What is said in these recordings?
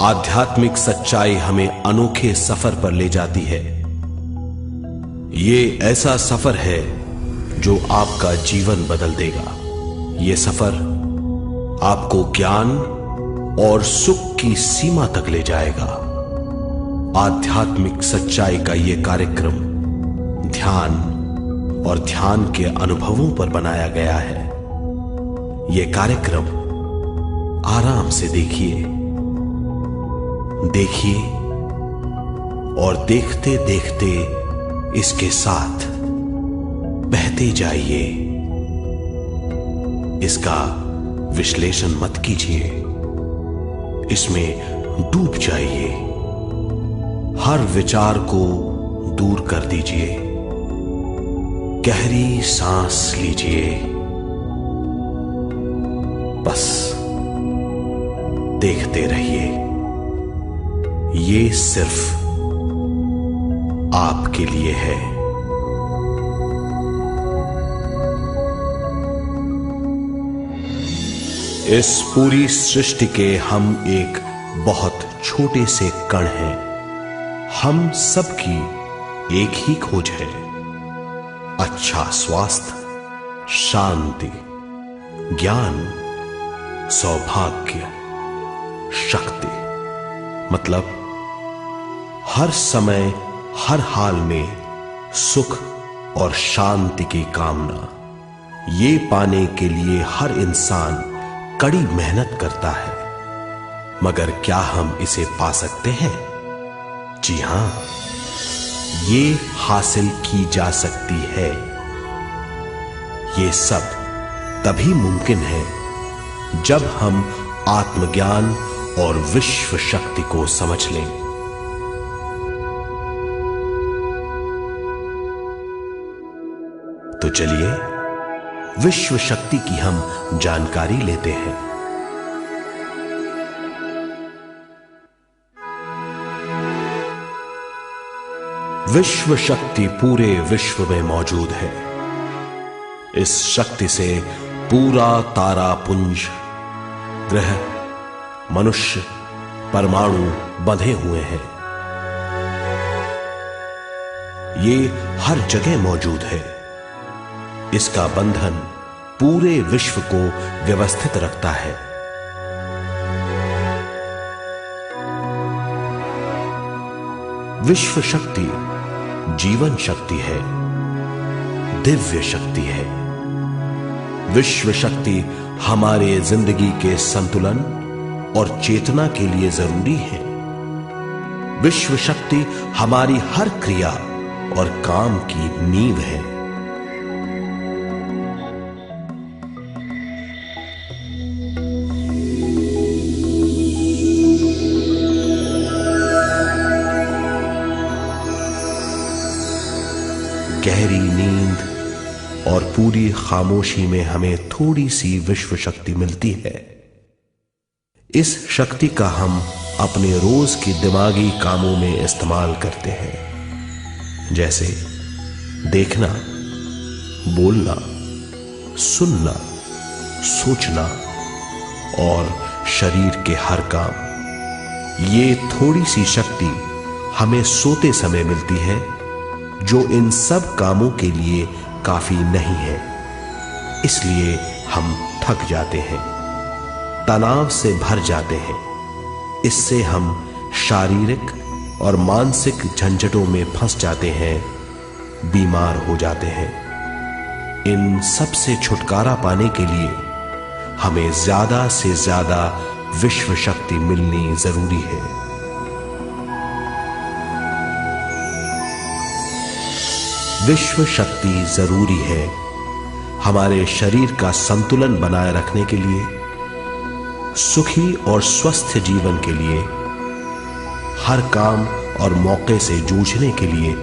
आध्यात्मिक सच्चाई हमें अनोखे सफर पर ले जाती है। ये ऐसा सफर है जो आपका जीवन बदल देगा। ये सफर आपको ज्ञान और सुख की सीमा तक ले जाएगा। आध्यात्मिक सच्चाई का यह कार्यक्रम ध्यान और ध्यान के अनुभवों पर बनाया गया है। यह कार्यक्रम आराम से देखिए और देखते देखते इसके साथ बहते जाइए। इसका विश्लेषण मत कीजिए, इसमें डूब जाइए। हर विचार को दूर कर दीजिए। गहरी सांस लीजिए। बस देखते रहिए। ये सिर्फ आपके लिए है। इस पूरी सृष्टि के हम एक बहुत छोटे से कण हैं। हम सबकी एक ही खोज है, अच्छा स्वास्थ्य, शांति, ज्ञान, सौभाग्य, शक्ति। मतलब हर समय हर हाल में सुख और शांति की कामना। ये पाने के लिए हर इंसान कड़ी मेहनत करता है, मगर क्या हम इसे पा सकते हैं? जी हां, ये हासिल की जा सकती है। ये सब तभी मुमकिन है जब हम आत्मज्ञान और विश्व शक्ति को समझ लें। तो चलिए विश्व शक्ति की हम जानकारी लेते हैं। विश्व शक्ति पूरे विश्व में मौजूद है। इस शक्ति से पूरा तारापुंज, ग्रह, मनुष्य, परमाणु बंधे हुए हैं। ये हर जगह मौजूद है। इसका बंधन पूरे विश्व को व्यवस्थित रखता है। विश्व शक्ति जीवन शक्ति है, दिव्य शक्ति है। विश्व शक्ति हमारे जिंदगी के संतुलन और चेतना के लिए जरूरी है। विश्व शक्ति हमारी हर क्रिया और काम की नींव है। गहरी नींद और पूरी खामोशी में हमें थोड़ी सी विश्व शक्ति मिलती है। इस शक्ति का हम अपने रोज की दिमागी कामों में इस्तेमाल करते हैं, जैसे देखना, बोलना, सुनना, सोचना और शरीर के हर काम। ये थोड़ी सी शक्ति हमें सोते समय मिलती है, जो इन सब कामों के लिए काफी नहीं है। इसलिए हम थक जाते हैं, तनाव से भर जाते हैं। इससे हम शारीरिक और मानसिक झंझटों में फंस जाते हैं, बीमार हो जाते हैं। इन सब से छुटकारा पाने के लिए हमें ज्यादा से ज्यादा विश्व शक्ति मिलनी जरूरी है। विश्व शक्ति जरूरी है हमारे शरीर का संतुलन बनाए रखने के लिए, सुखी और स्वस्थ जीवन के लिए, हर काम और मौके से जूझने के लिए,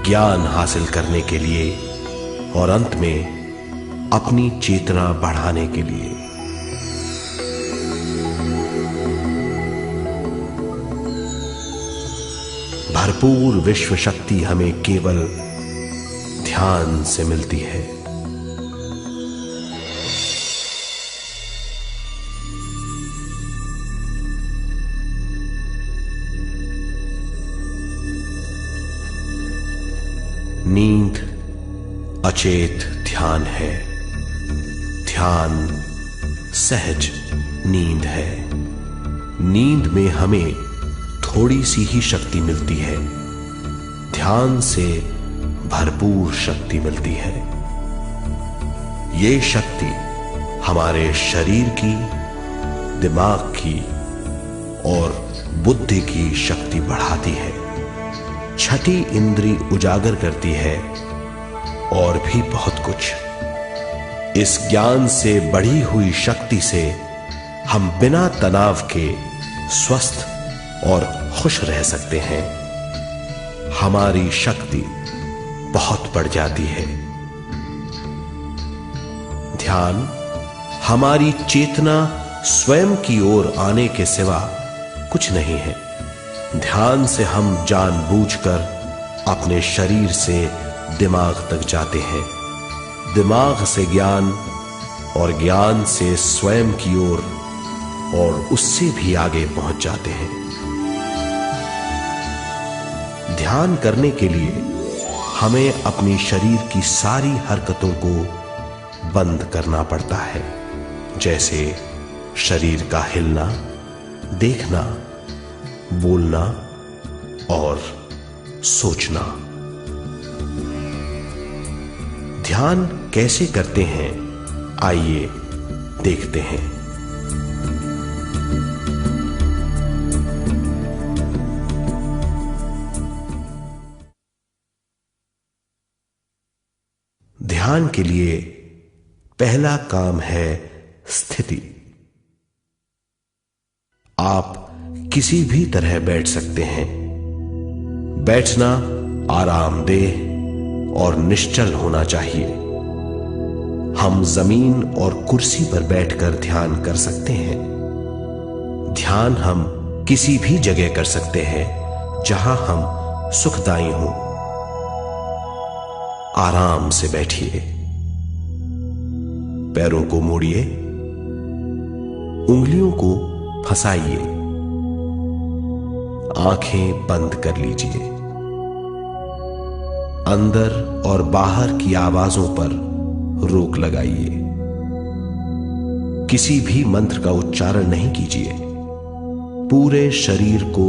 ज्ञान हासिल करने के लिए और अंत में अपनी चेतना बढ़ाने के लिए। भरपूर विश्व शक्ति हमें केवल ध्यान से मिलती है। अचेत ध्यान है। ध्यान सहज नींद है। नींद में हमें थोड़ी सी ही शक्ति मिलती है, ध्यान से भरपूर शक्ति मिलती है। ये शक्ति हमारे शरीर की, दिमाग की और बुद्धि की शक्ति बढ़ाती है। छठी इंद्री उजागर करती है और भी बहुत कुछ। इस ज्ञान से बढ़ी हुई शक्ति से हम बिना तनाव के स्वस्थ और खुश रह सकते हैं। हमारी शक्ति बहुत बढ़ जाती है। ध्यान हमारी चेतना स्वयं की ओर आने के सिवा कुछ नहीं है। ध्यान से हम जानबूझकर अपने शरीर से दिमाग तक जाते हैं, दिमाग से ज्ञान और ज्ञान से स्वयं की ओर और उससे भी आगे पहुंच जाते हैं। ध्यान करने के लिए हमें अपनी शरीर की सारी हरकतों को बंद करना पड़ता है, जैसे शरीर का हिलना, देखना, बोलना और सोचना। ध्यान कैसे करते हैं, आइए देखते हैं। ध्यान के लिए पहला काम है स्थिति। आप किसी भी तरह बैठ सकते हैं। बैठना आरामदेह और निश्चल होना चाहिए। हम जमीन और कुर्सी पर बैठकर ध्यान कर सकते हैं। ध्यान हम किसी भी जगह कर सकते हैं जहां हम सुखदायी हों। आराम से बैठिए, पैरों को मोड़िए, उंगलियों को फंसाइए, आंखें बंद कर लीजिए। अंदर और बाहर की आवाजों पर रोक लगाइए। किसी भी मंत्र का उच्चारण नहीं कीजिए। पूरे शरीर को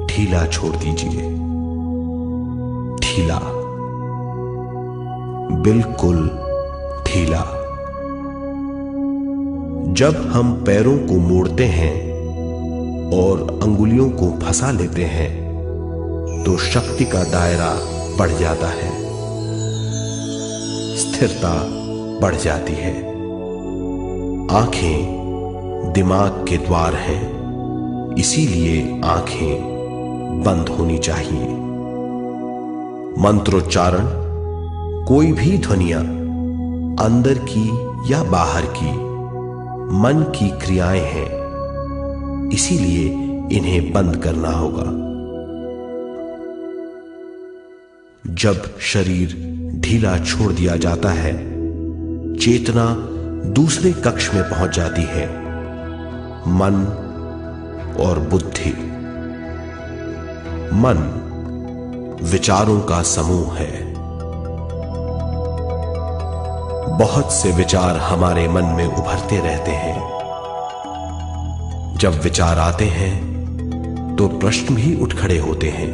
ढीला छोड़ दीजिए। ढीला, बिल्कुल ढीला। जब हम पैरों को मोड़ते हैं और अंगुलियों को फंसा लेते हैं तो शक्ति का दायरा बढ़ जाता है, स्थिरता बढ़ जाती है। आंखें दिमाग के द्वार हैं, इसीलिए आंखें बंद होनी चाहिए। मंत्रोच्चारण, कोई भी ध्वनियां अंदर की या बाहर की मन की क्रियाएं हैं, इसीलिए इन्हें बंद करना होगा। जब शरीर ढीला छोड़ दिया जाता है, चेतना दूसरे कक्ष में पहुंच जाती है, मन और बुद्धि। मन विचारों का समूह है। बहुत से विचार हमारे मन में उभरते रहते हैं। जब विचार आते हैं तो प्रश्न भी उठ खड़े होते हैं,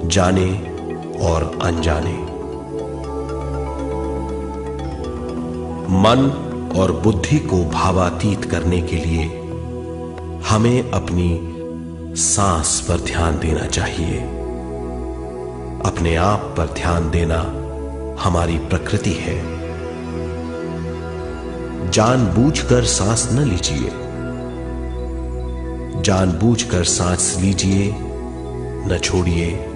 जाने और अनजाने। मन और बुद्धि को भावातीत करने के लिए हमें अपनी सांस पर ध्यान देना चाहिए। अपने आप पर ध्यान देना हमारी प्रकृति है। जानबूझकर सांस न लीजिए। जानबूझकर सांस लीजिए, न छोड़िए।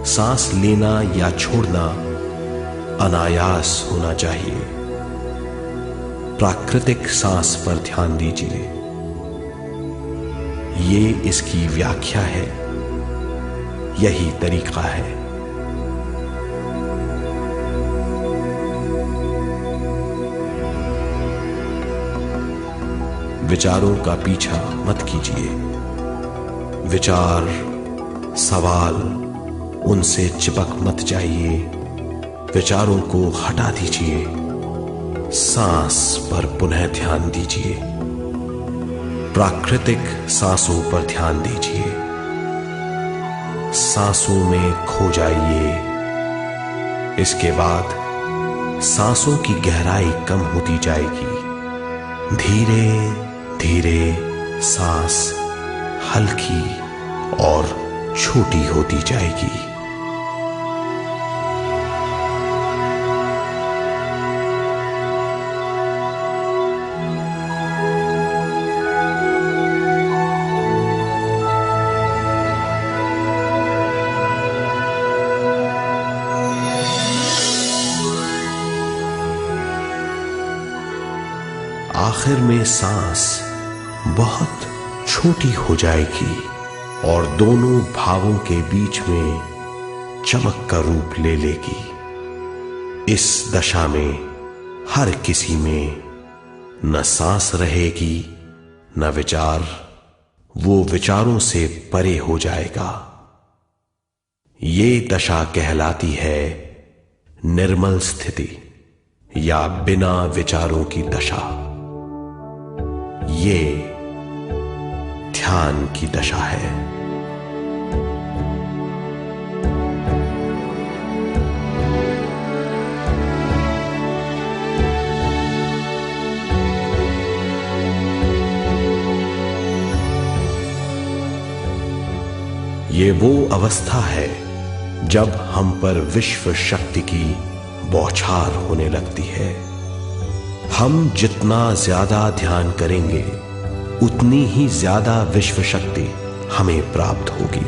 सांस लेना या छोड़ना अनायास होना चाहिए। प्राकृतिक सांस पर ध्यान दीजिए। ये इसकी व्याख्या है, यही तरीका है। विचारों का पीछा मत कीजिए। विचार, सवाल, उनसे चिपक मत जाइए। विचारों को हटा दीजिए, सांस पर पुनः ध्यान दीजिए, प्राकृतिक सांसों पर ध्यान दीजिए, सांसों में खो जाइए। इसके बाद सांसों की गहराई कम होती जाएगी। धीरे धीरे सांस हल्की और छोटी होती जाएगी। आखिर में सांस बहुत छोटी हो जाएगी और दोनों भावों के बीच में चमक का रूप ले लेगी। इस दशा में हर किसी में न सांस रहेगी न विचार, वो विचारों से परे हो जाएगा। ये दशा कहलाती है निर्मल स्थिति या बिना विचारों की दशा। ये ध्यान की दशा है। ये वो अवस्था है जब हम पर विश्व शक्ति की बौछार होने लगती है। हम जितना ज्यादा ध्यान करेंगे उतनी ही ज्यादा विश्व शक्ति हमें प्राप्त होगी।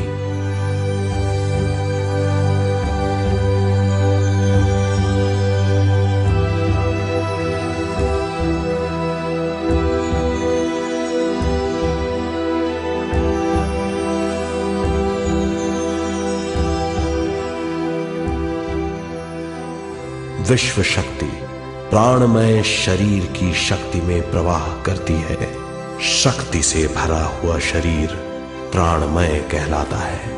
विश्व शक्ति प्राणमय शरीर की शक्ति में प्रवाह करती है। शक्ति से भरा हुआ शरीर प्राणमय कहलाता है।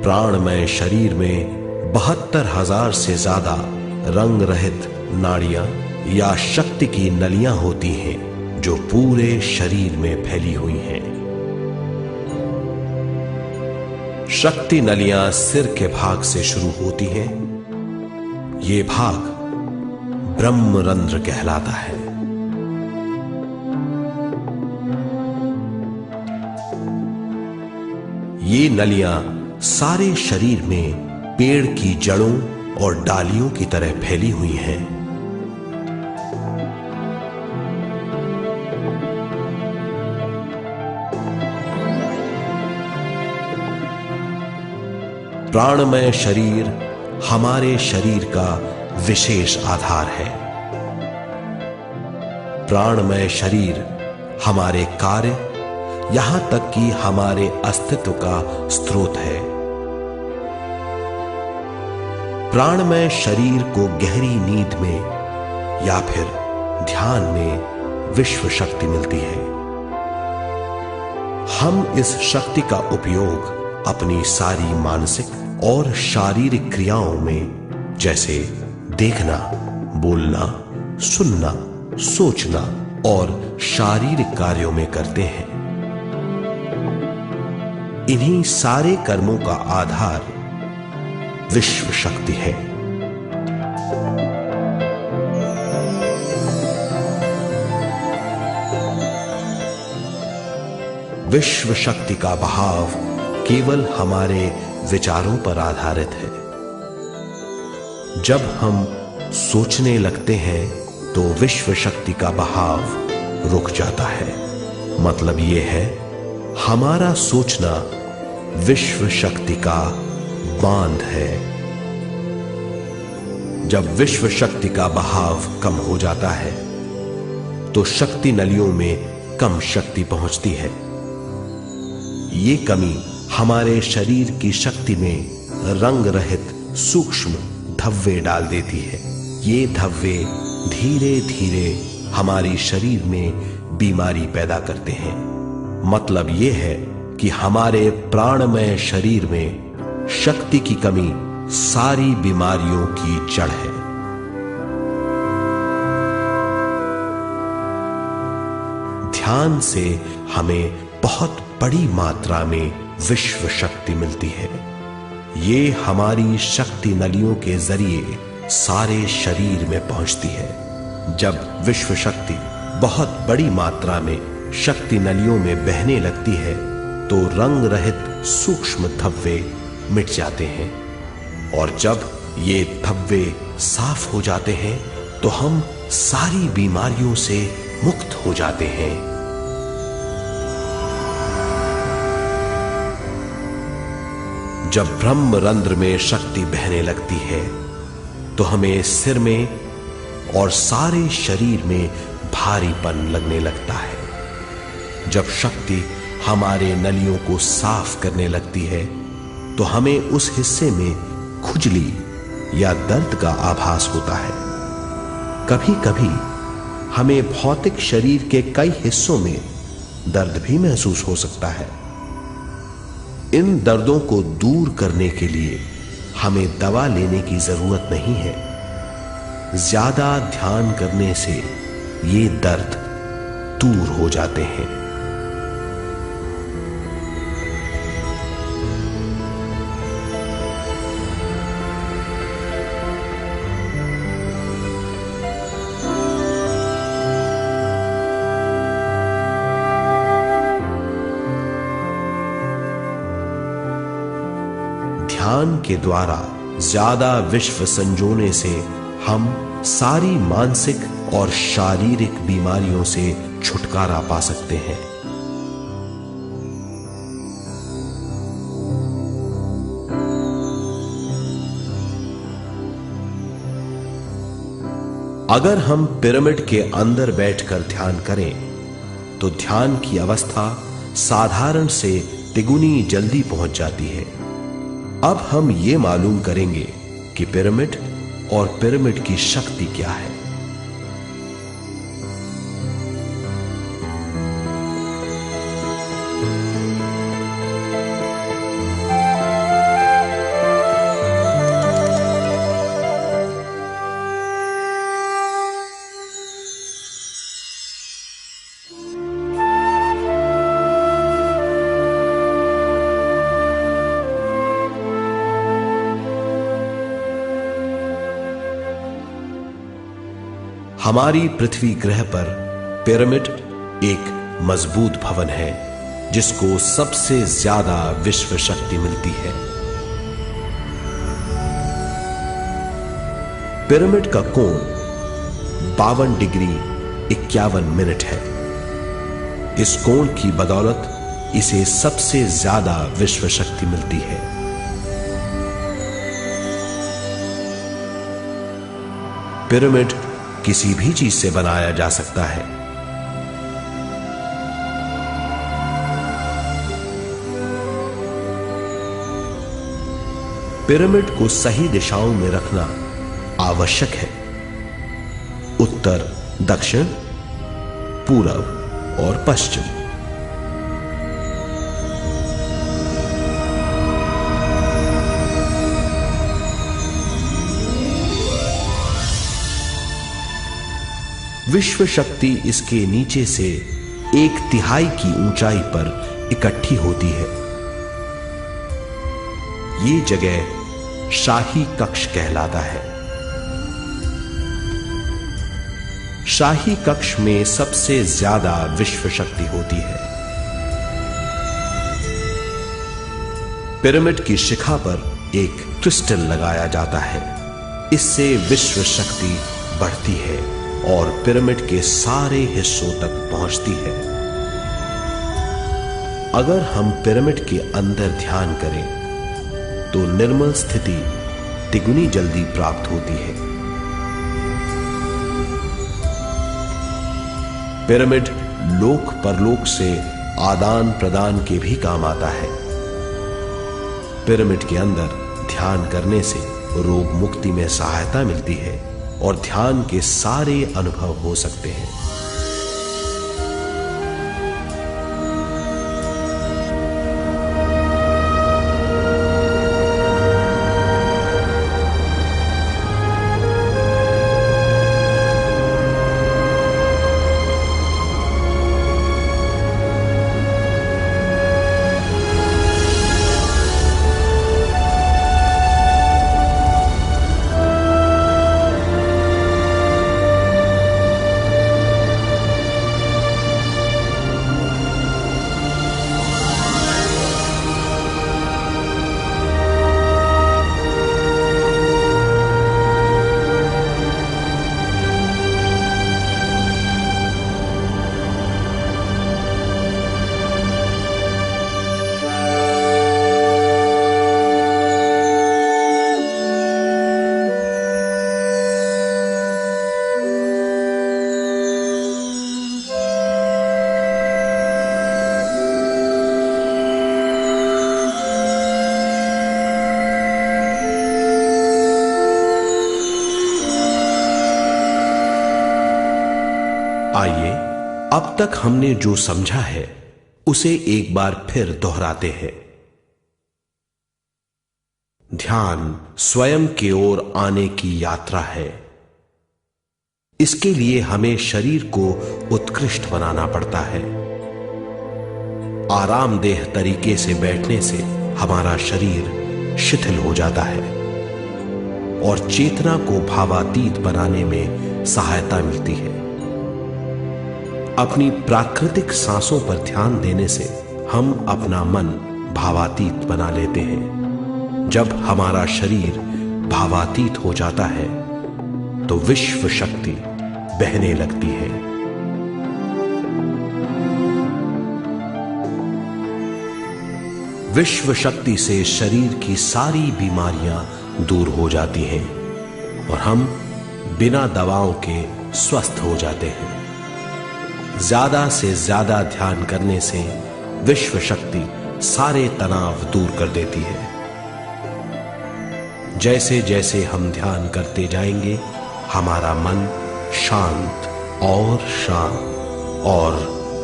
प्राणमय शरीर में 72,000 से ज्यादा रंग रहित नाड़ियां या शक्ति की नलियां होती हैं जो पूरे शरीर में फैली हुई हैं। शक्ति नलियां सिर के भाग से शुरू होती हैं। ये भाग ब्रह्मरंध्र कहलाता है। ये नलियां सारे शरीर में पेड़ की जड़ों और डालियों की तरह फैली हुई हैं। प्राणमय शरीर हमारे शरीर का विशेष आधार है। प्राणमय शरीर हमारे कार्य यहां तक कि हमारे अस्तित्व का स्रोत है। प्राणमय शरीर को गहरी नींद में या फिर ध्यान में विश्व शक्ति मिलती है। हम इस शक्ति का उपयोग अपनी सारी मानसिक और शारीरिक क्रियाओं में, जैसे देखना, बोलना, सुनना, सोचना और शारीरिक कार्यों में करते हैं। इन्हीं सारे कर्मों का आधार विश्व शक्ति है। विश्व शक्ति का बहाव केवल हमारे विचारों पर आधारित है। जब हम सोचने लगते हैं तो विश्व शक्ति का बहाव रुक जाता है। मतलब यह है, हमारा सोचना विश्व शक्ति का बांध है। जब विश्व शक्ति का बहाव कम हो जाता है तो शक्ति नलियों में कम शक्ति पहुंचती है। ये कमी हमारे शरीर की शक्ति में रंग रहित सूक्ष्म धब्बे डाल देती है। ये धब्बे धीरे धीरे हमारे शरीर में बीमारी पैदा करते हैं। मतलब यह है कि हमारे प्राणमय शरीर में शक्ति की कमी सारी बीमारियों की जड़ है। ध्यान से हमें बहुत बड़ी मात्रा में विश्व शक्ति मिलती है। ये हमारी शक्ति नलियों के जरिए सारे शरीर में पहुंचती है। जब विश्व शक्ति बहुत बड़ी मात्रा में शक्ति नलियों में बहने लगती है तो रंग रहित सूक्ष्म धब्बे मिट जाते हैं, और जब ये धब्बे साफ हो जाते हैं तो हम सारी बीमारियों से मुक्त हो जाते हैं। जब ब्रह्म रंध्र में शक्ति बहने लगती है तो हमें सिर में और सारे शरीर में भारीपन लगने लगता है। जब शक्ति हमारे नलियों को साफ करने लगती है तो हमें उस हिस्से में खुजली या दर्द का आभास होता है। कभी कभी हमें भौतिक शरीर के कई हिस्सों में दर्द भी महसूस हो सकता है। इन दर्दों को दूर करने के लिए हमें दवा लेने की जरूरत नहीं है। ज्यादा ध्यान करने से ये दर्द दूर हो जाते हैं। ध्यान के द्वारा ज्यादा विश्व संजोने से हम सारी मानसिक और शारीरिक बीमारियों से छुटकारा पा सकते हैं। अगर हम पिरामिड के अंदर बैठकर ध्यान करें तो ध्यान की अवस्था साधारण से तिगुनी जल्दी पहुंच जाती है। अब हम ये मालूम करेंगे कि पिरामिड और पिरामिड की शक्ति क्या है। हमारी पृथ्वी ग्रह पर पिरामिड एक मजबूत भवन है जिसको सबसे ज्यादा विश्व शक्ति मिलती है। पिरामिड का कोण 52 डिग्री 51 मिनट है। इस कोण की बदौलत इसे सबसे ज्यादा विश्व शक्ति मिलती है। पिरामिड किसी भी चीज से बनाया जा सकता है। पिरामिड को सही दिशाओं में रखना आवश्यक है। उत्तर, दक्षिण, पूरब और पश्चिम। विश्व शक्ति इसके नीचे से 1/3 की ऊंचाई पर इकट्ठी होती है। ये जगह शाही कक्ष कहलाता है। शाही कक्ष में सबसे ज्यादा विश्व शक्ति होती है। पिरामिड की शिखा पर एक क्रिस्टल लगाया जाता है। इससे विश्व शक्ति बढ़ती है और पिरामिड के सारे हिस्सों तक पहुंचती है। अगर हम पिरामिड के अंदर ध्यान करें तो निर्मल स्थिति तिगुनी जल्दी प्राप्त होती है। पिरामिड लोक परलोक से आदान प्रदान के भी काम आता है। पिरामिड के अंदर ध्यान करने से रोग मुक्ति में सहायता मिलती है और ध्यान के सारे अनुभव हो सकते हैं। आइए अब तक हमने जो समझा है उसे एक बार फिर दोहराते हैं। ध्यान स्वयं की ओर आने की यात्रा है। इसके लिए हमें शरीर को उत्कृष्ट बनाना पड़ता है। आरामदेह तरीके से बैठने से हमारा शरीर शिथिल हो जाता है और चेतना को भावातीत बनाने में सहायता मिलती है। अपनी प्राकृतिक सांसों पर ध्यान देने से हम अपना मन भावातीत बना लेते हैं। जब हमारा शरीर भावातीत हो जाता है तो विश्व शक्ति बहने लगती है। विश्व शक्ति से शरीर की सारी बीमारियां दूर हो जाती हैं और हम बिना दवाओं के स्वस्थ हो जाते हैं। ज्यादा से ज्यादा ध्यान करने से विश्व शक्ति सारे तनाव दूर कर देती है। जैसे जैसे हम ध्यान करते जाएंगे हमारा मन शांत और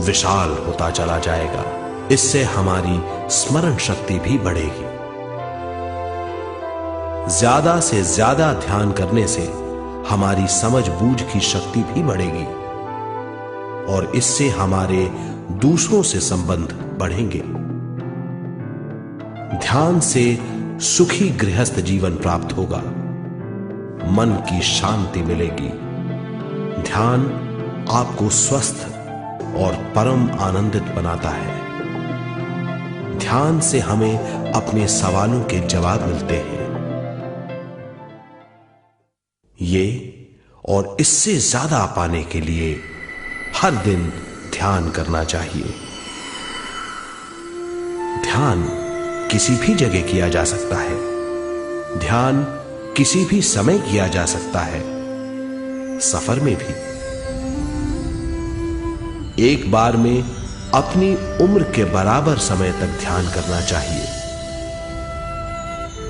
विशाल होता चला जाएगा। इससे हमारी स्मरण शक्ति भी बढ़ेगी। ज्यादा से ज्यादा ध्यान करने से हमारी समझ बूझ की शक्ति भी बढ़ेगी और इससे हमारे दूसरों से संबंध बढ़ेंगे। ध्यान से सुखी गृहस्थ जीवन प्राप्त होगा, मन की शांति मिलेगी। ध्यान आपको स्वस्थ और परम आनंदित बनाता है। ध्यान से हमें अपने सवालों के जवाब मिलते हैं। ये और इससे ज्यादा पाने के लिए हर दिन ध्यान करना चाहिए। ध्यान किसी भी जगह किया जा सकता है। ध्यान किसी भी समय किया जा सकता है, सफर में भी। एक बार में अपनी उम्र के बराबर समय तक ध्यान करना चाहिए।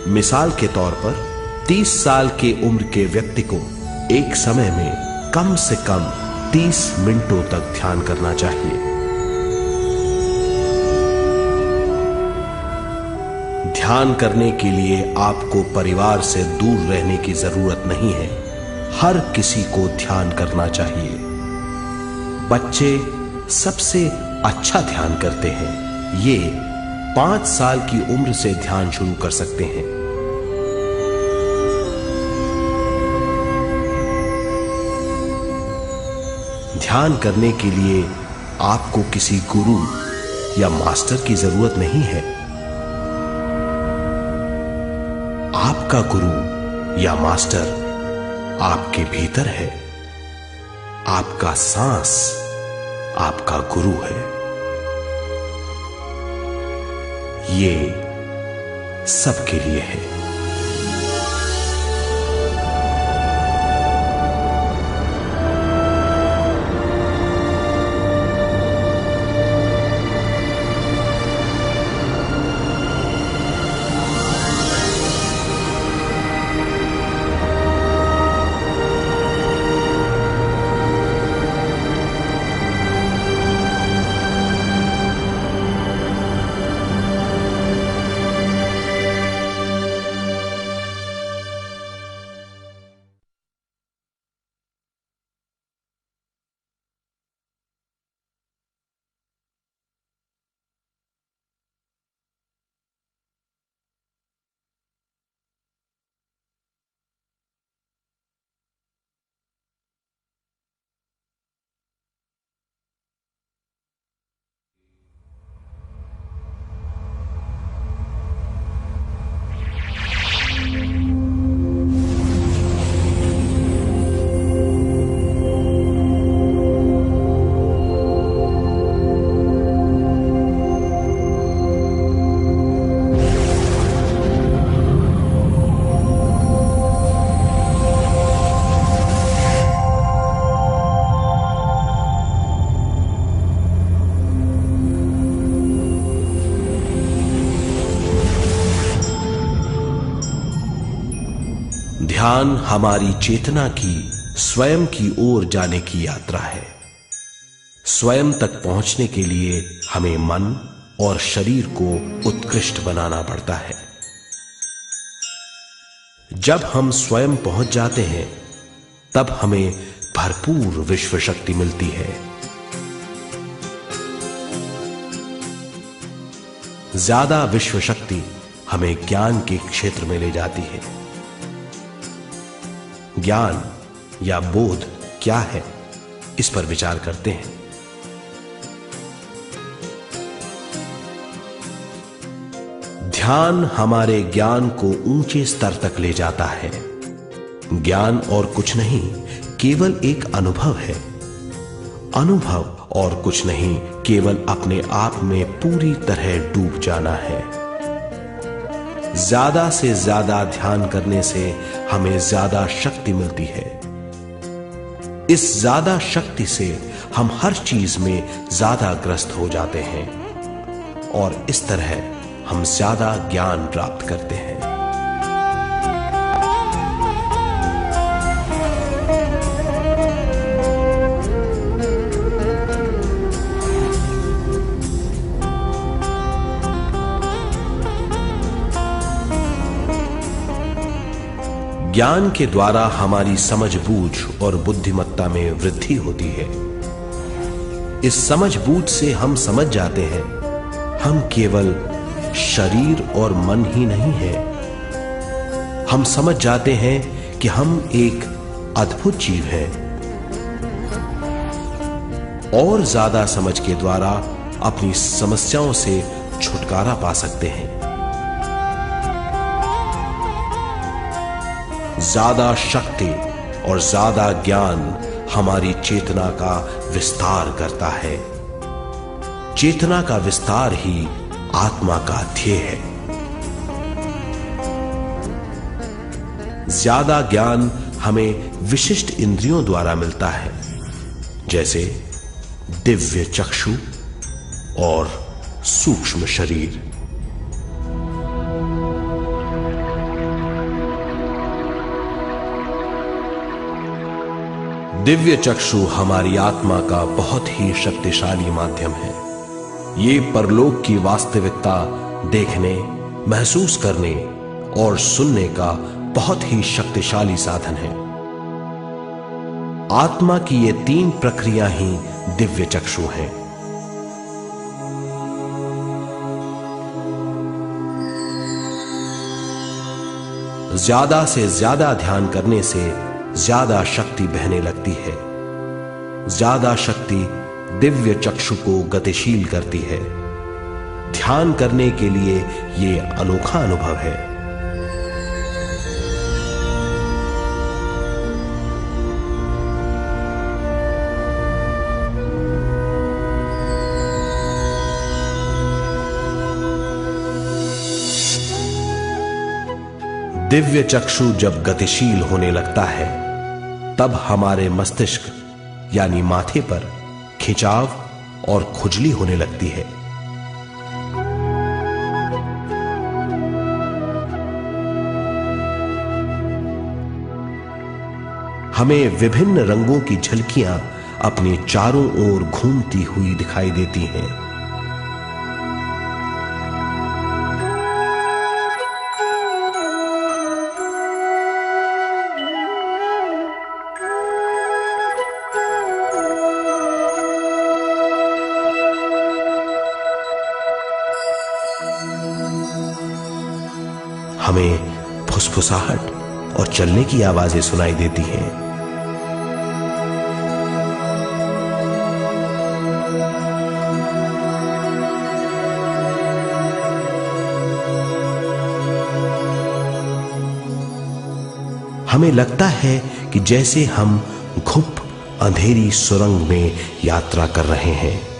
मिसाल के तौर पर 30 साल के उम्र के व्यक्ति को एक समय में कम से कम 30 मिनटों तक ध्यान करना चाहिए। ध्यान करने के लिए आपको परिवार से दूर रहने की जरूरत नहीं है। हर किसी को ध्यान करना चाहिए। बच्चे सबसे अच्छा ध्यान करते हैं। ये 5 साल की उम्र से ध्यान शुरू कर सकते हैं। ध्यान करने के लिए आपको किसी गुरु या मास्टर की जरूरत नहीं है। आपका गुरु या मास्टर आपके भीतर है। आपका सांस आपका गुरु है। ये सबके लिए है। ध्यान हमारी चेतना की स्वयं की ओर जाने की यात्रा है। स्वयं तक पहुंचने के लिए हमें मन और शरीर को उत्कृष्ट बनाना पड़ता है। जब हम स्वयं पहुंच जाते हैं तब हमें भरपूर विश्व शक्ति मिलती है। ज्यादा विश्व शक्ति हमें ज्ञान के क्षेत्र में ले जाती है। ज्ञान या बोध क्या है, इस पर विचार करते हैं। ध्यान हमारे ज्ञान को ऊंचे स्तर तक ले जाता है। ज्ञान और कुछ नहीं, केवल एक अनुभव है। अनुभव और कुछ नहीं, केवल अपने आप में पूरी तरह डूब जाना है। ज्यादा से ज्यादा ध्यान करने से हमें ज्यादा शक्ति मिलती है। इस ज्यादा शक्ति से हम हर चीज में ज्यादा ग्रस्त हो जाते हैं और इस तरह हम ज्यादा ज्ञान प्राप्त करते हैं। ज्ञान के द्वारा हमारी समझबूझ और बुद्धिमत्ता में वृद्धि होती है। इस समझबूझ से हम समझ जाते हैं हम केवल शरीर और मन ही नहीं है। हम समझ जाते हैं कि हम एक अद्भुत जीव हैं। और ज्यादा समझ के द्वारा अपनी समस्याओं से छुटकारा पा सकते हैं। ज्यादा शक्ति और ज्यादा ज्ञान हमारी चेतना का विस्तार करता है। चेतना का विस्तार ही आत्मा का ध्येय है। ज्यादा ज्ञान हमें विशिष्ट इंद्रियों द्वारा मिलता है, जैसे दिव्य चक्षु और सूक्ष्म शरीर। दिव्य चक्षु हमारी आत्मा का बहुत ही शक्तिशाली माध्यम है। ये परलोक की वास्तविकता देखने, महसूस करने और सुनने का बहुत ही शक्तिशाली साधन है। आत्मा की ये तीन प्रक्रिया ही दिव्य चक्षु हैं। ज्यादा से ज्यादा ध्यान करने से ज्यादा शक्ति बहने लगती है। ज्यादा शक्ति दिव्य चक्षु को गतिशील करती है। ध्यान करने के लिए यह अनोखा अनुभव है। दिव्य चक्षु जब गतिशील होने लगता है तब हमारे मस्तिष्क यानी माथे पर खिंचाव और खुजली होने लगती है। हमें विभिन्न रंगों की झलकियां अपने चारों ओर घूमती हुई दिखाई देती हैं। हमें फुसफुसाहट और चलने की आवाजें सुनाई देती हैं। हमें लगता है कि जैसे हम घुप अंधेरी सुरंग में यात्रा कर रहे हैं।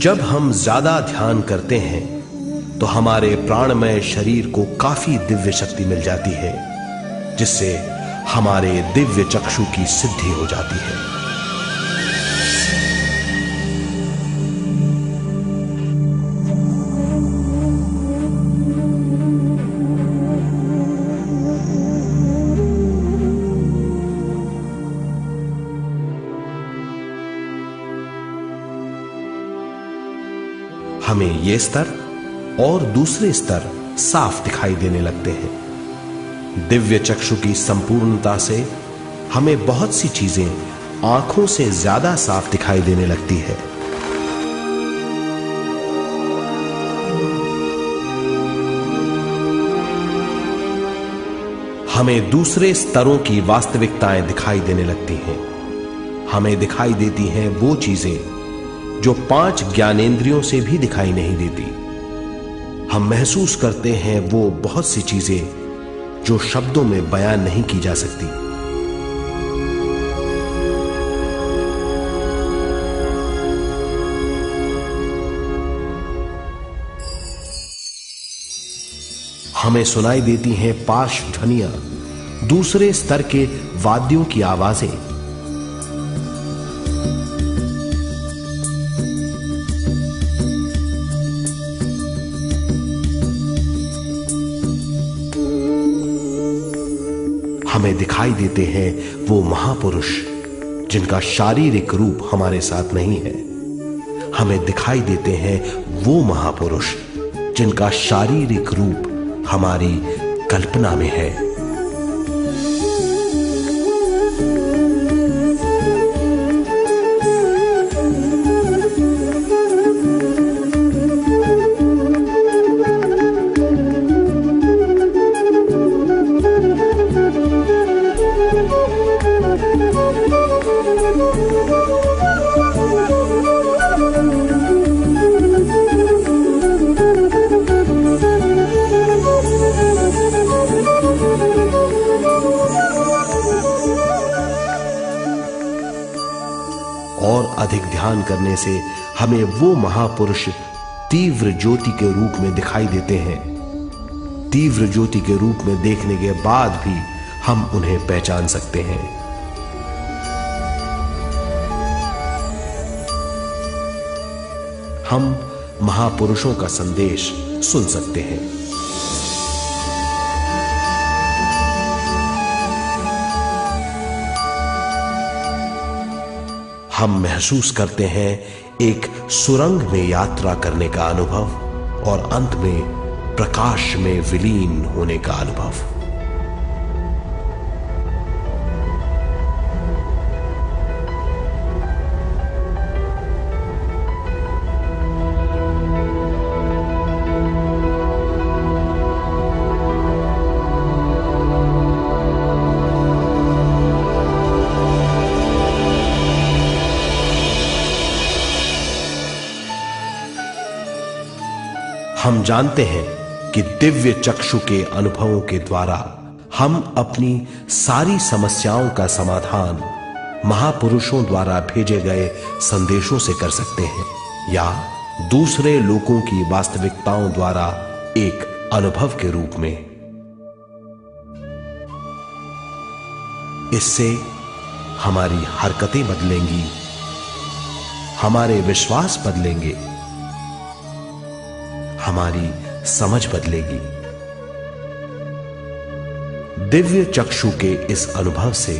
जब हम ज्यादा ध्यान करते हैं तो हमारे प्राणमय शरीर को काफी दिव्य शक्ति मिल जाती है, जिससे हमारे दिव्य चक्षु की सिद्धि हो जाती है। हमें ये स्तर और दूसरे स्तर साफ दिखाई देने लगते हैं। दिव्य चक्षु की संपूर्णता से हमें बहुत सी चीजें आंखों से ज्यादा साफ दिखाई देने लगती है। हमें दूसरे स्तरों की वास्तविकताएं दिखाई देने लगती हैं। हमें दिखाई देती हैं वो चीजें जो 5 ज्ञानेंद्रियों से भी दिखाई नहीं देती। हम महसूस करते हैं वो बहुत सी चीजें जो शब्दों में बयान नहीं की जा सकती। हमें सुनाई देती हैं पार्श्व ध्वनियां, दूसरे स्तर के वाद्यों की आवाजें। हमें दिखाई देते हैं वो महापुरुष जिनका शारीरिक रूप हमारे साथ नहीं है। हमें दिखाई देते हैं वो महापुरुष जिनका शारीरिक रूप हमारी कल्पना में है। और अधिक ध्यान करने से हमें वो महापुरुष तीव्र ज्योति के रूप में दिखाई देते हैं। तीव्र ज्योति के रूप में देखने के बाद भी हम उन्हें पहचान सकते हैं। हम महापुरुषों का संदेश सुन सकते हैं। हम महसूस करते हैं एक सुरंग में यात्रा करने का अनुभव और अंत में प्रकाश में विलीन होने का अनुभव। हम जानते हैं कि दिव्य चक्षु के अनुभवों के द्वारा हम अपनी सारी समस्याओं का समाधान महापुरुषों द्वारा भेजे गए संदेशों से कर सकते हैं, या दूसरे लोगों की वास्तविकताओं द्वारा एक अनुभव के रूप में। इससे हमारी हरकतें बदलेंगी, हमारे विश्वास बदलेंगे, हमारी समझ बदलेगी। दिव्य चक्षु के इस अनुभव से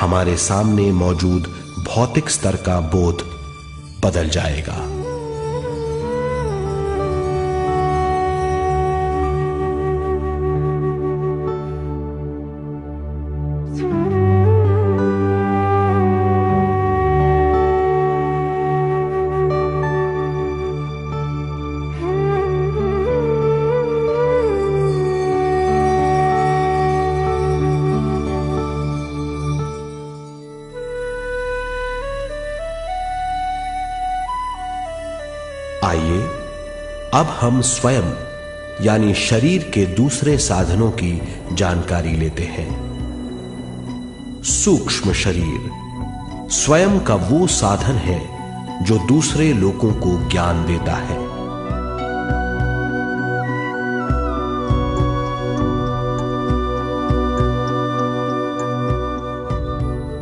हमारे सामने मौजूद भौतिक स्तर का बोध बदल जाएगा। आइए अब हम स्वयं यानी शरीर के दूसरे साधनों की जानकारी लेते हैं। सूक्ष्म शरीर स्वयं का वो साधन है जो दूसरे लोगों को ज्ञान देता है।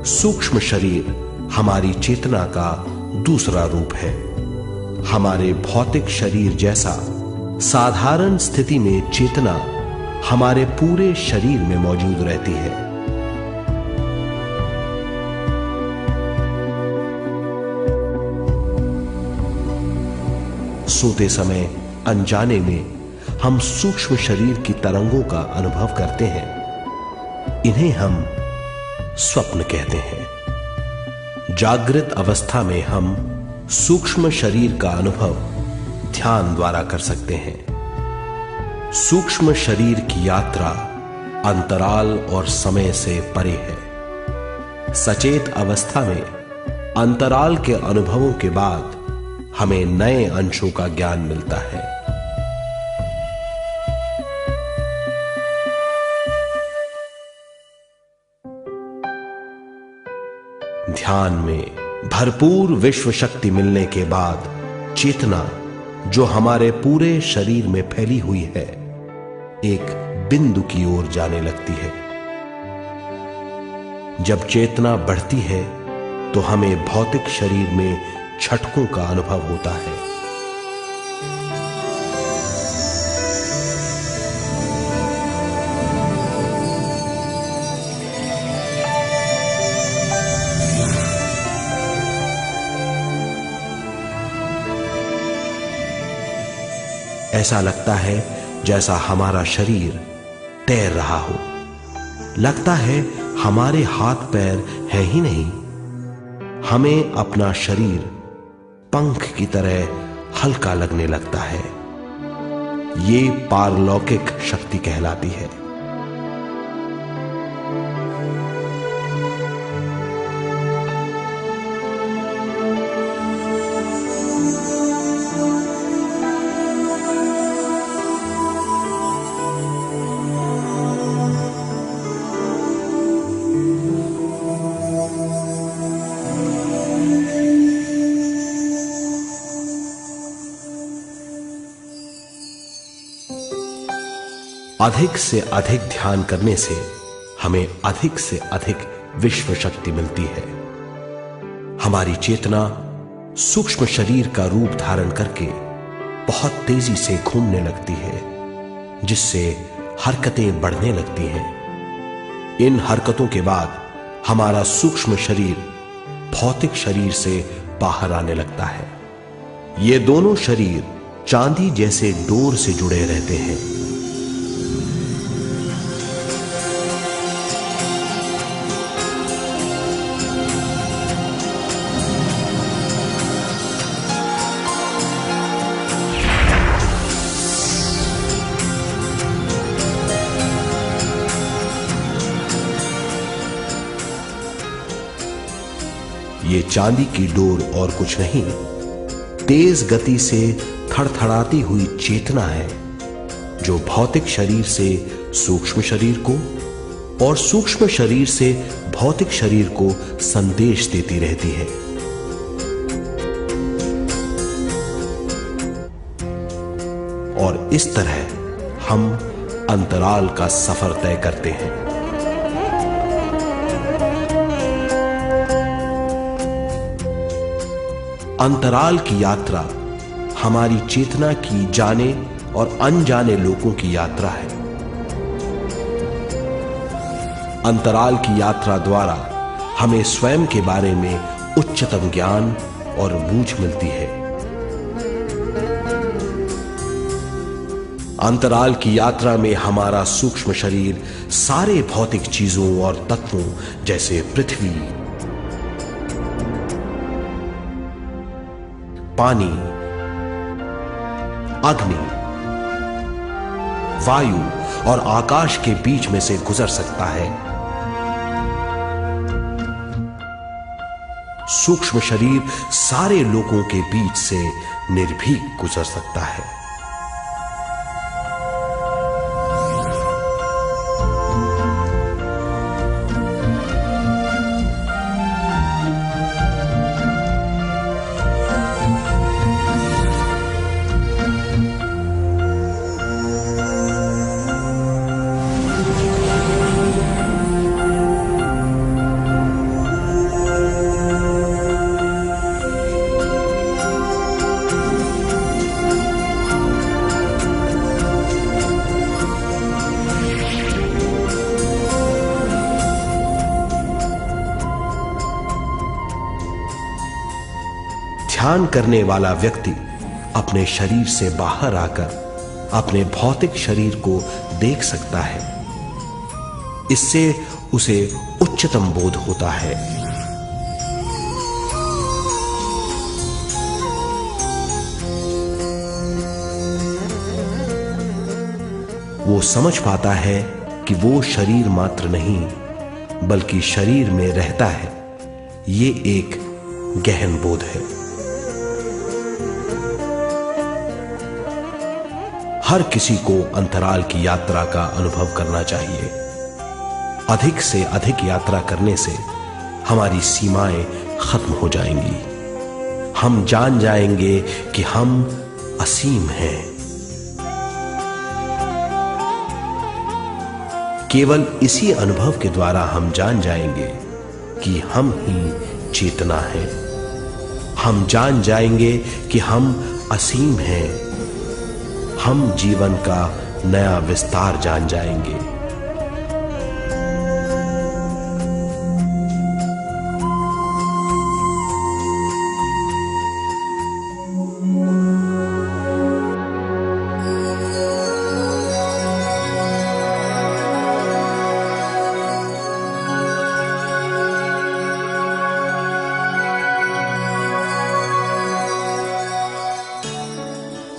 सूक्ष्म शरीर हमारी चेतना का दूसरा रूप है। हमारे भौतिक शरीर जैसा साधारण स्थिति में चेतना हमारे पूरे शरीर में मौजूद रहती है। सोते समय अनजाने में हम सूक्ष्म शरीर की तरंगों का अनुभव करते हैं। इन्हें हम स्वप्न कहते हैं। जागृत अवस्था में हम सूक्ष्म शरीर का अनुभव ध्यान द्वारा कर सकते हैं। सूक्ष्म शरीर की यात्रा अंतराल और समय से परे है। सचेत अवस्था में अंतराल के अनुभवों के बाद हमें नए अंशों का ज्ञान मिलता है। ध्यान में भरपूर विश्व शक्ति मिलने के बाद चेतना जो हमारे पूरे शरीर में फैली हुई है, एक बिंदु की ओर जाने लगती है। जब चेतना बढ़ती है तो हमें भौतिक शरीर में झटकों का अनुभव होता है। ऐसा लगता है जैसा हमारा शरीर तैर रहा हो। लगता है हमारे हाथ पैर हैं ही नहीं। हमें अपना शरीर पंख की तरह हल्का लगने लगता है। ये पारलौकिक शक्ति कहलाती है। अधिक से अधिक ध्यान करने से हमें अधिक से अधिक विश्व शक्ति मिलती है। हमारी चेतना सूक्ष्म शरीर का रूप धारण करके बहुत तेजी से घूमने लगती है, जिससे हरकतें बढ़ने लगती हैं। इन हरकतों के बाद हमारा सूक्ष्म शरीर भौतिक शरीर से बाहर आने लगता है। ये दोनों शरीर चांदी जैसे डोर से जुड़े रहते हैं। ये चांदी की डोर और कुछ नहीं, तेज गति से थड़थड़ाती हुई चेतना है, जो भौतिक शरीर से सूक्ष्म शरीर को और सूक्ष्म शरीर से भौतिक शरीर को संदेश देती रहती है। और इस तरह हम अंतराल का सफर तय करते हैं। अंतराल की यात्रा हमारी चेतना की जाने और अनजाने लोगों की यात्रा है। अंतराल की यात्रा द्वारा हमें स्वयं के बारे में उच्चतम ज्ञान और बूझ मिलती है। अंतराल की यात्रा में हमारा सूक्ष्म शरीर सारे भौतिक चीजों और तत्वों जैसे पृथ्वी, पानी, अग्नि, वायु और आकाश के बीच में से गुजर सकता है। सूक्ष्म शरीर सारे लोगों के बीच से निर्भीक गुजर सकता है। ध्यान करने वाला व्यक्ति अपने शरीर से बाहर आकर अपने भौतिक शरीर को देख सकता है। इससे उसे उच्चतम बोध होता है। वो समझ पाता है कि वो शरीर मात्र नहीं बल्कि शरीर में रहता है। ये एक गहन बोध है। हर किसी को अंतराल की यात्रा का अनुभव करना चाहिए। अधिक से अधिक यात्रा करने से हमारी सीमाएं खत्म हो जाएंगी। हम जान जाएंगे कि हम असीम हैं। केवल इसी अनुभव के द्वारा हम जान जाएंगे कि हम ही चेतना हैं। हम जान जाएंगे कि हम असीम हैं। हम जीवन का नया विस्तार जान जाएंगे।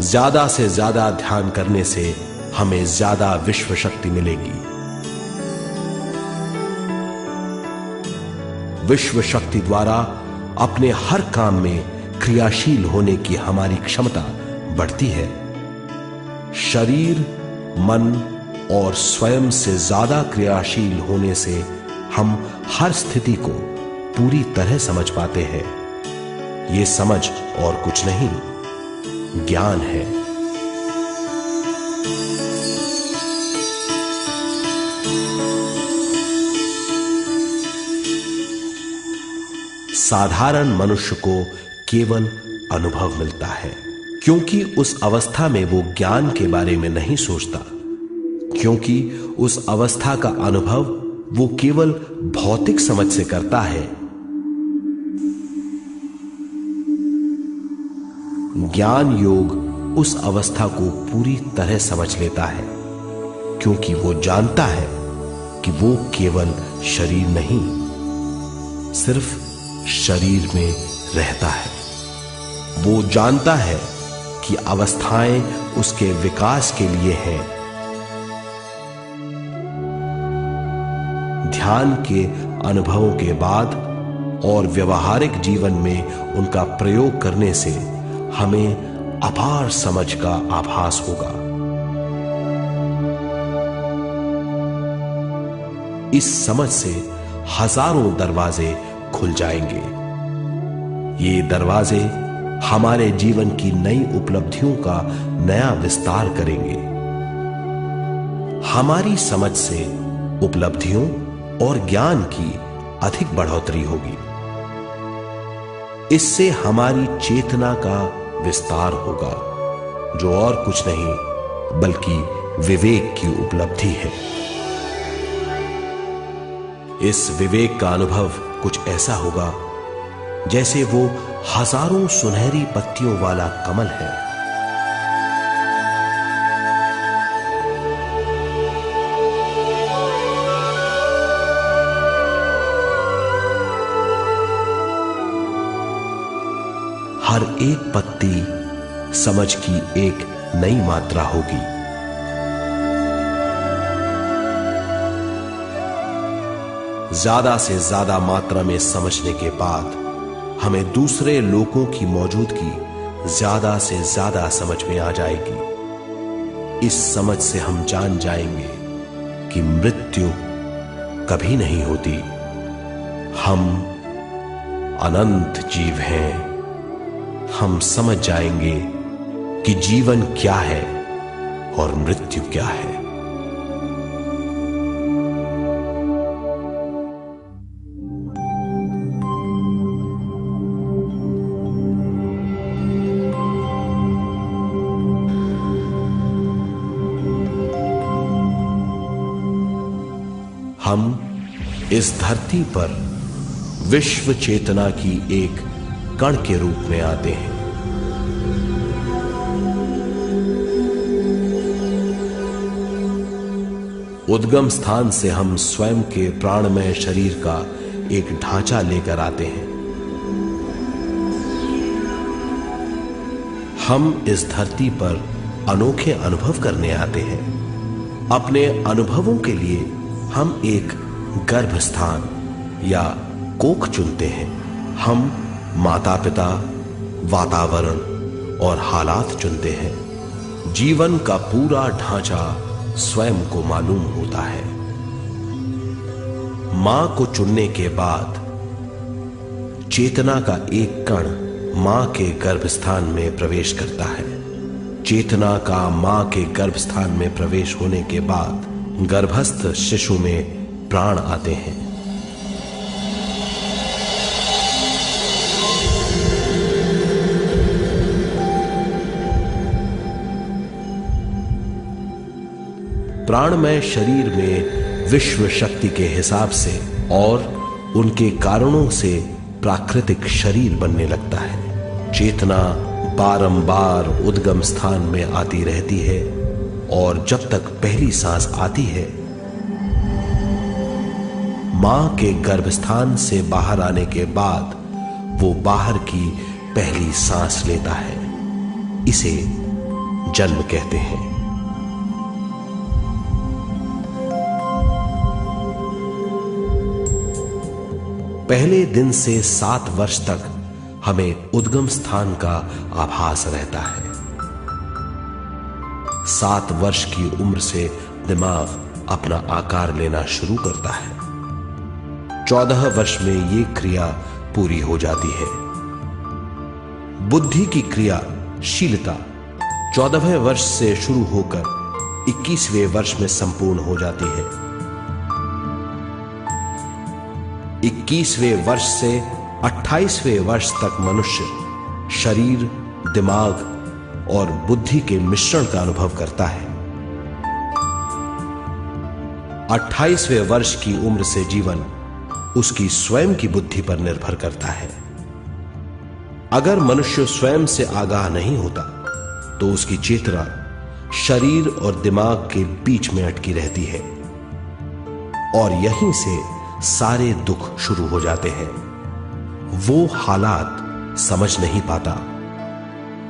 ज्यादा से ज्यादा ध्यान करने से हमें ज्यादा विश्व शक्ति मिलेगी। विश्व शक्ति द्वारा अपने हर काम में क्रियाशील होने की हमारी क्षमता बढ़ती है। शरीर, मन और स्वयं से ज्यादा क्रियाशील होने से हम हर स्थिति को पूरी तरह समझ पाते हैं। ये समझ और कुछ नहीं, ज्ञान है। साधारण मनुष्य को केवल अनुभव मिलता है, क्योंकि उस अवस्था में वो ज्ञान के बारे में नहीं सोचता, क्योंकि उस अवस्था का अनुभव वो केवल भौतिक समझ से करता है। ज्ञान योग उस अवस्था को पूरी तरह समझ लेता है, क्योंकि वो जानता है कि वो केवल शरीर नहीं, सिर्फ शरीर में रहता है। वो जानता है कि अवस्थाएं उसके विकास के लिए हैं। ध्यान के अनुभवों के बाद और व्यवहारिक जीवन में उनका प्रयोग करने से हमें अपार समझ का आभास होगा। इस समझ से हजारों दरवाजे खुल जाएंगे। ये दरवाजे हमारे जीवन की नई उपलब्धियों का नया विस्तार करेंगे। हमारी समझ से उपलब्धियों और ज्ञान की अधिक बढ़ोतरी होगी। इससे हमारी चेतना का विस्तार होगा, जो और कुछ नहीं बल्कि विवेक की उपलब्धि है। इस विवेक का अनुभव कुछ ऐसा होगा जैसे वो हजारों सुनहरी पत्तियों वाला कमल है। हर एक पत्ती समझ की एक नई मात्रा होगी। ज्यादा से ज्यादा मात्रा में समझने के बाद हमें दूसरे लोगों की मौजूदगी ज्यादा से ज्यादा समझ में आ जाएगी। इस समझ से हम जान जाएंगे कि मृत्यु कभी नहीं होती। हम अनंत जीव हैं। हम समझ जाएंगे कि जीवन क्या है और मृत्यु क्या है। हम इस धरती पर विश्व चेतना की एक कण के रूप में आते हैं। उद्गम स्थान से हम स्वयं के प्राणमय शरीर का एक ढांचा लेकर आते हैं। हम इस धरती पर अनोखे अनुभव करने आते हैं। अपने अनुभवों के लिए हम एक गर्भस्थान या कोख चुनते हैं। हम माता पिता, वातावरण और हालात चुनते हैं। जीवन का पूरा ढांचा स्वयं को मालूम होता है। मां को चुनने के बाद चेतना का एक कण मां के गर्भस्थान में प्रवेश करता है। चेतना का मां के गर्भस्थान में प्रवेश होने के बाद गर्भस्थ शिशु में प्राण आते हैं। प्राणमय शरीर में विश्व शक्ति के हिसाब से और उनके कारणों से प्राकृतिक शरीर बनने लगता है। चेतना बारंबार उद्गम स्थान में आती रहती है और जब तक पहली सांस आती है, मां के गर्भस्थान से बाहर आने के बाद वो बाहर की पहली सांस लेता है। इसे जन्म कहते हैं। पहले दिन से 7 वर्ष तक हमें उद्गम स्थान का आभास रहता है। 7 वर्ष की उम्र से दिमाग अपना आकार लेना शुरू करता है। 14 वर्ष में यह क्रिया पूरी हो जाती है। बुद्धि की क्रियाशीलता 14वें वर्ष से शुरू होकर 21वें वर्ष में संपूर्ण हो जाती है। 21वें वर्ष से 28वें वर्ष तक मनुष्य शरीर, दिमाग और बुद्धि के मिश्रण का अनुभव करता है। 28वें वर्ष की उम्र से जीवन उसकी स्वयं की बुद्धि पर निर्भर करता है। अगर मनुष्य स्वयं से आगाह नहीं होता तो उसकी चेतना शरीर और दिमाग के बीच में अटकी रहती है और यहीं से सारे दुख शुरू हो जाते हैं। वो हालात समझ नहीं पाता,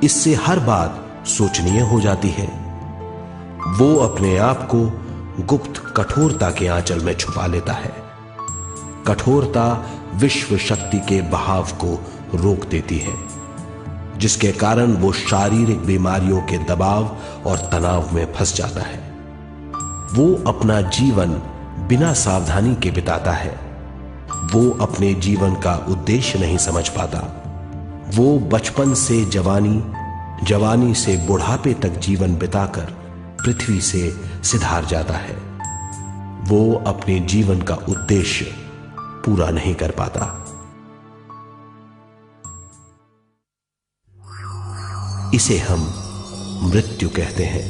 इससे हर बात सोचनीय हो जाती है। वो अपने आप को गुप्त कठोरता के आंचल में छुपा लेता है। कठोरता विश्व शक्ति के बहाव को रोक देती है, जिसके कारण वो शारीरिक बीमारियों के दबाव और तनाव में फंस जाता है। वो अपना जीवन बिना सावधानी के बिताता है। वो अपने जीवन का उद्देश्य नहीं समझ पाता। वो बचपन से जवानी, जवानी से बुढ़ापे तक जीवन बिताकर पृथ्वी से सिधार जाता है। वो अपने जीवन का उद्देश्य पूरा नहीं कर पाता। इसे हम मृत्यु कहते हैं।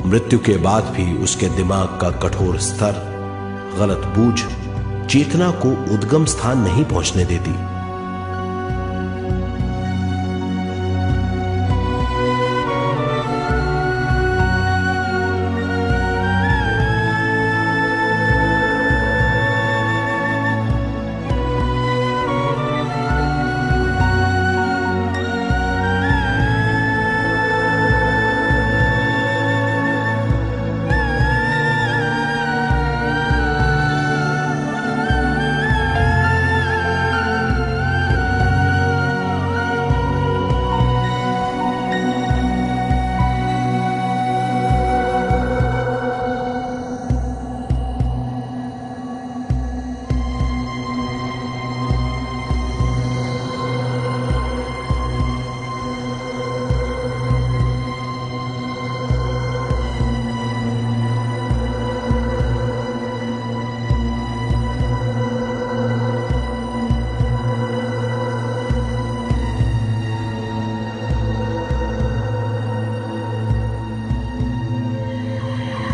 मृत्यु के बाद भी उसके दिमाग का कठोर स्तर, गलत बूझ चेतना को उद्गम स्थान नहीं पहुंचने देती।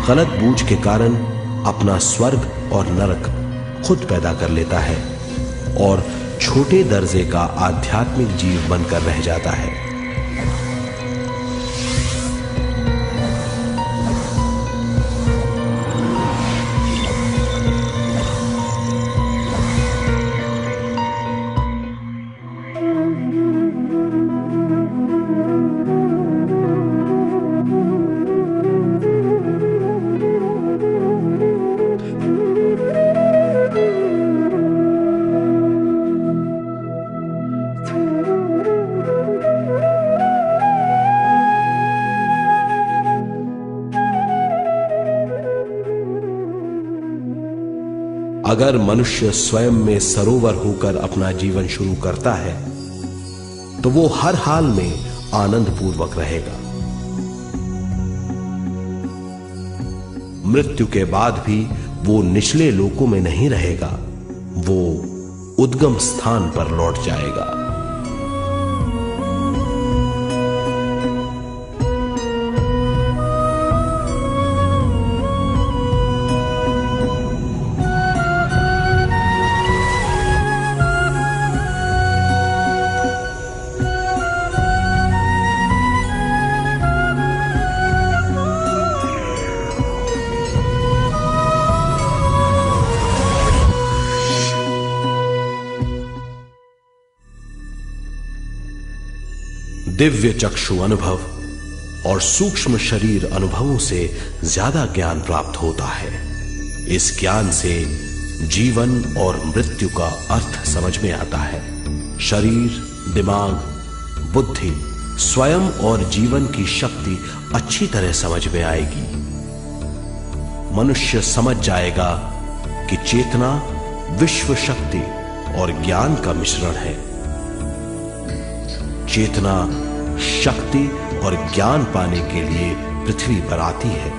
गलत बूझ के कारण अपना स्वर्ग और नरक खुद पैदा कर लेता है और छोटे दर्जे का आध्यात्मिक जीव बनकर रह जाता है। अगर मनुष्य स्वयं में सरोवर होकर अपना जीवन शुरू करता है तो वो हर हाल में आनंद पूर्वक रहेगा। मृत्यु के बाद भी वो निचले लोकों में नहीं रहेगा, वो उद्गम स्थान पर लौट जाएगा। दिव्य चक्षु अनुभव और सूक्ष्म शरीर अनुभवों से ज्यादा ज्ञान प्राप्त होता है। इस ज्ञान से जीवन और मृत्यु का अर्थ समझ में आता है। शरीर, दिमाग, बुद्धि, स्वयं और जीवन की शक्ति अच्छी तरह समझ में आएगी। मनुष्य समझ जाएगा कि चेतना विश्व शक्ति और ज्ञान का मिश्रण है। चेतना शक्ति और ज्ञान पाने के लिए पृथ्वी पर आती है।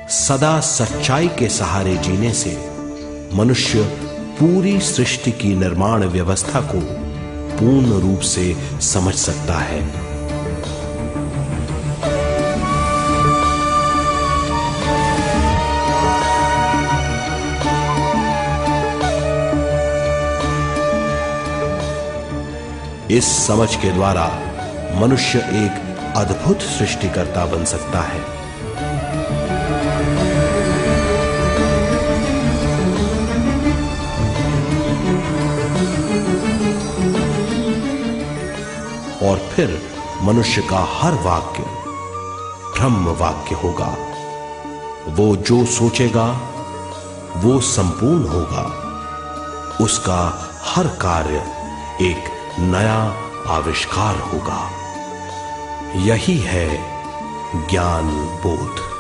सदा सच्चाई के सहारे जीने से मनुष्य पूरी सृष्टि की निर्माण व्यवस्था को पूर्ण रूप से समझ सकता है। इस समझ के द्वारा मनुष्य एक अद्भुत सृष्टिकर्ता बन सकता है। और फिर मनुष्य का हर वाक्य ब्रह्म वाक्य होगा। वो जो सोचेगा वो संपूर्ण होगा। उसका हर कार्य एक नया आविष्कार होगा। यही है ज्ञान बोध।